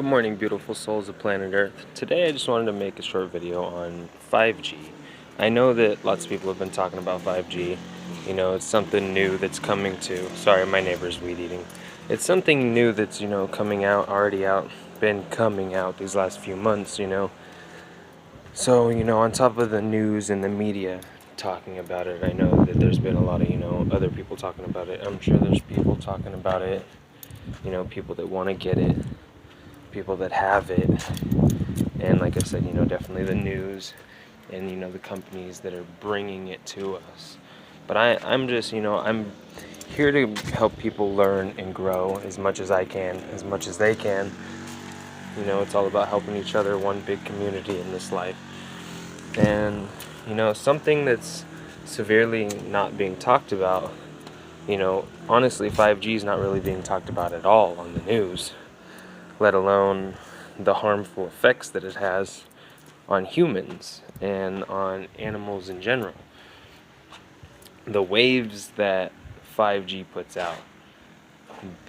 Good morning, beautiful souls of planet Earth. Today I just wanted to make a short video on 5G. I know that lots of people have been talking about 5G. You know, it's something new that's coming to. Sorry, my neighbor's weed eating. It's something new that's, coming out, already out, been coming out these last few months, So, on top of the news and the media talking about it, I know that there's been a lot of, other people talking about it. I'm sure there's people talking about it, people that want to get it, people that have it, and like I said, definitely the news and the companies that are bringing it to us. But I'm just, I'm here to help people learn and grow as much as I can, as much as they can. It's all about helping each other, one big community in this life. And something that's severely not being talked about, honestly, 5G is not really being talked about at all on the news, let alone the harmful effects that it has on humans and on animals in general. The waves that 5G puts out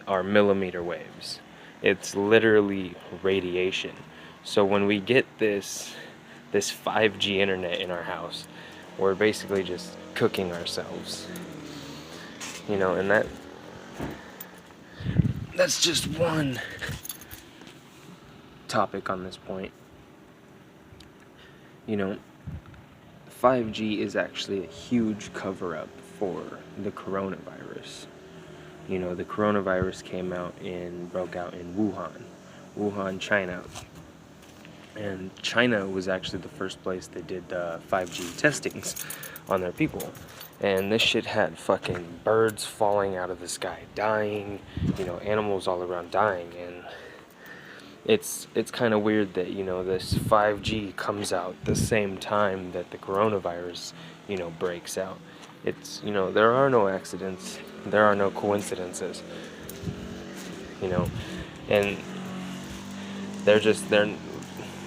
are millimeter waves. It's literally radiation. So when we get this 5G internet in our house, we're basically just cooking ourselves. And that's just one topic on this point. 5G is actually a huge cover-up for the coronavirus. The coronavirus broke out in Wuhan, China. And China was actually the first place they did 5G testings on their people. And this shit had fucking birds falling out of the sky, dying, animals all around dying. And it's kind of weird that, this 5G comes out the same time that the coronavirus, breaks out. It's, there are no accidents, there are no coincidences, and they're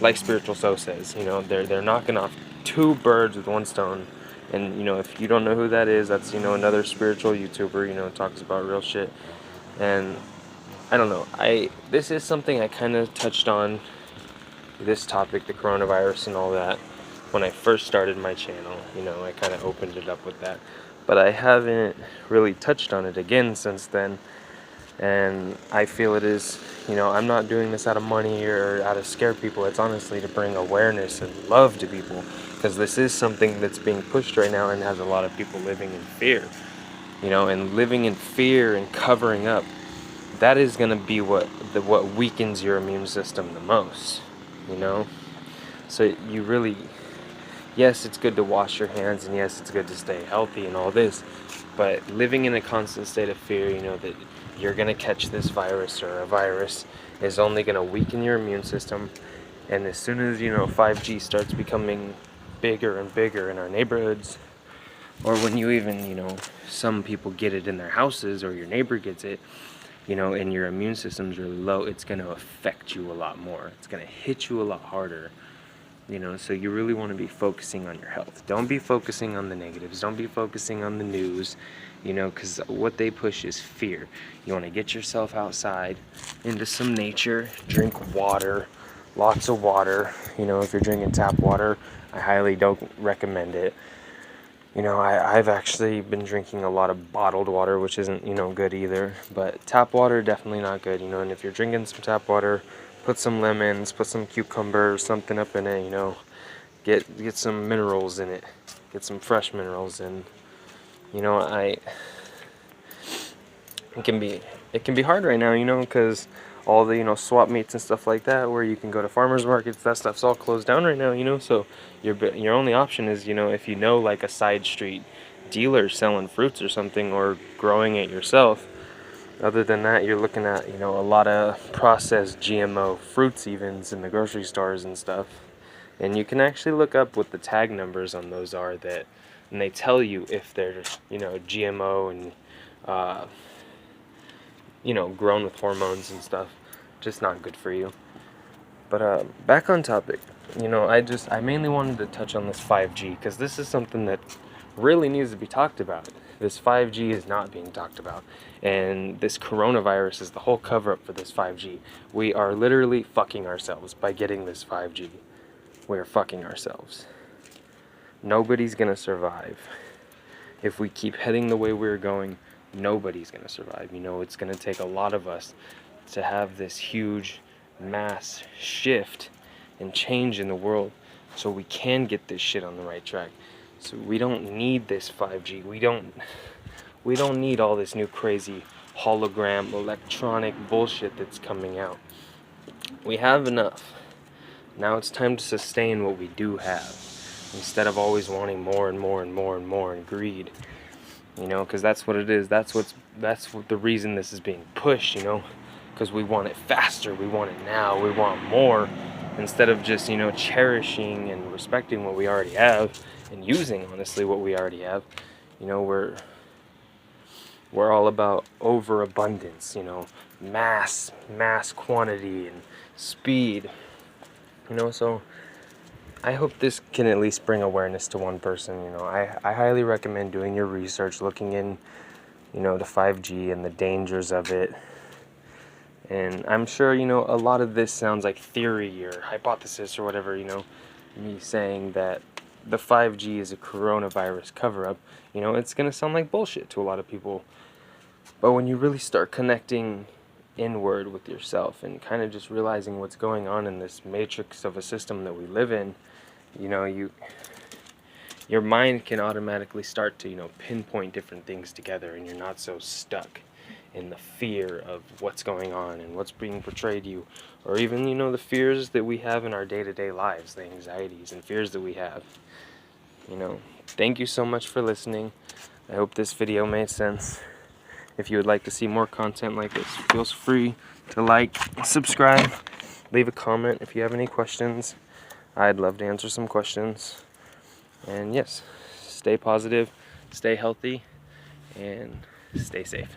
like Spiritual Soul says, they're knocking off two birds with one stone. And, if you don't know who that is, that's, another spiritual YouTuber, talks about real shit. And I don't know, this is something I kind of touched on, this topic, the coronavirus and all that, when I first started my channel. I kind of opened it up with that. But I haven't really touched on it again since then. And I feel it is, I'm not doing this out of money or out of scare people. It's honestly to bring awareness and love to people. Because this is something that's being pushed right now and has a lot of people living in fear. And living in fear and covering up, that is going to be what weakens your immune system the most. So you really, yes, it's good to wash your hands, and yes, it's good to stay healthy and all this, but living in a constant state of fear, that you're going to catch this virus or a virus, is only going to weaken your immune system. And as soon as 5G starts becoming bigger and bigger in our neighborhoods, or when you even some people get it in their houses, or your neighbor gets it, and your immune system's really low, it's going to affect you a lot more. It's going to hit you a lot harder. So you really want to be focusing on your health. Don't be focusing on the negatives. Don't be focusing on the news, because what they push is fear. You want to get yourself outside into some nature, drink water, lots of water. If you're drinking tap water, I highly don't recommend it. I've actually been drinking a lot of bottled water, which isn't, good either. But tap water, definitely not good, and if you're drinking some tap water, put some lemons, put some cucumber or something up in it, get some minerals in it. Get some fresh minerals. And, it can be hard right now, because all the, swap meets and stuff like that, where you can go to farmers markets, that stuff's all closed down right now, so your only option is, if like a side street dealer selling fruits or something, or growing it yourself. Other than that, you're looking at, a lot of processed GMO fruits evens in the grocery stores and stuff. And you can actually look up what the tag numbers on those are, and they tell you if they're, GMO and, grown with hormones and stuff. Just not good for you. But back on topic, I mainly wanted to touch on this 5G, because this is something that really needs to be talked about. this 5G is not being talked about. And this coronavirus is the whole cover-up for this 5G. We are literally fucking ourselves by getting this 5G. We're fucking ourselves. Nobody's gonna survive. If we keep heading the way we're going, nobody's gonna survive. You know, it's gonna take a lot of us to have this huge mass shift and change in the world so we can get this shit on the right track. So we don't need this 5G. We don't need all this new crazy hologram electronic bullshit that's coming out. We have enough. Now it's time to sustain what we do have, instead of always wanting more and more and more and more, and greed. You know, because that's what it is. That's what the reason this is being pushed, you know, because we want it faster, we want it now, we want more, instead of just, you know, cherishing and respecting what we already have and using, honestly, what we already have. You know, we're all about overabundance, you know, mass quantity and speed, you know. So I hope this can at least bring awareness to one person. You know, I highly recommend doing your research, looking in, you know, the 5G and the dangers of it. And I'm sure, you know, a lot of this sounds like theory or hypothesis or whatever, you know, me saying that the 5G is a coronavirus cover-up. You know, it's going to sound like bullshit to a lot of people. But when you really start connecting inward with yourself and kind of just realizing what's going on in this matrix of a system that we live in, you know, your mind can automatically start to, you know, pinpoint different things together, and you're not so stuck in the fear of what's going on and what's being portrayed to you, or even, you know, the fears that we have in our day-to-day lives, the anxieties and fears that we have. You know, thank you so much for listening. I hope this video made sense. If you would like to see more content like this, feel free to like, subscribe, leave a comment if you have any questions. I'd love to answer some questions. And yes, stay positive, stay healthy, and stay safe.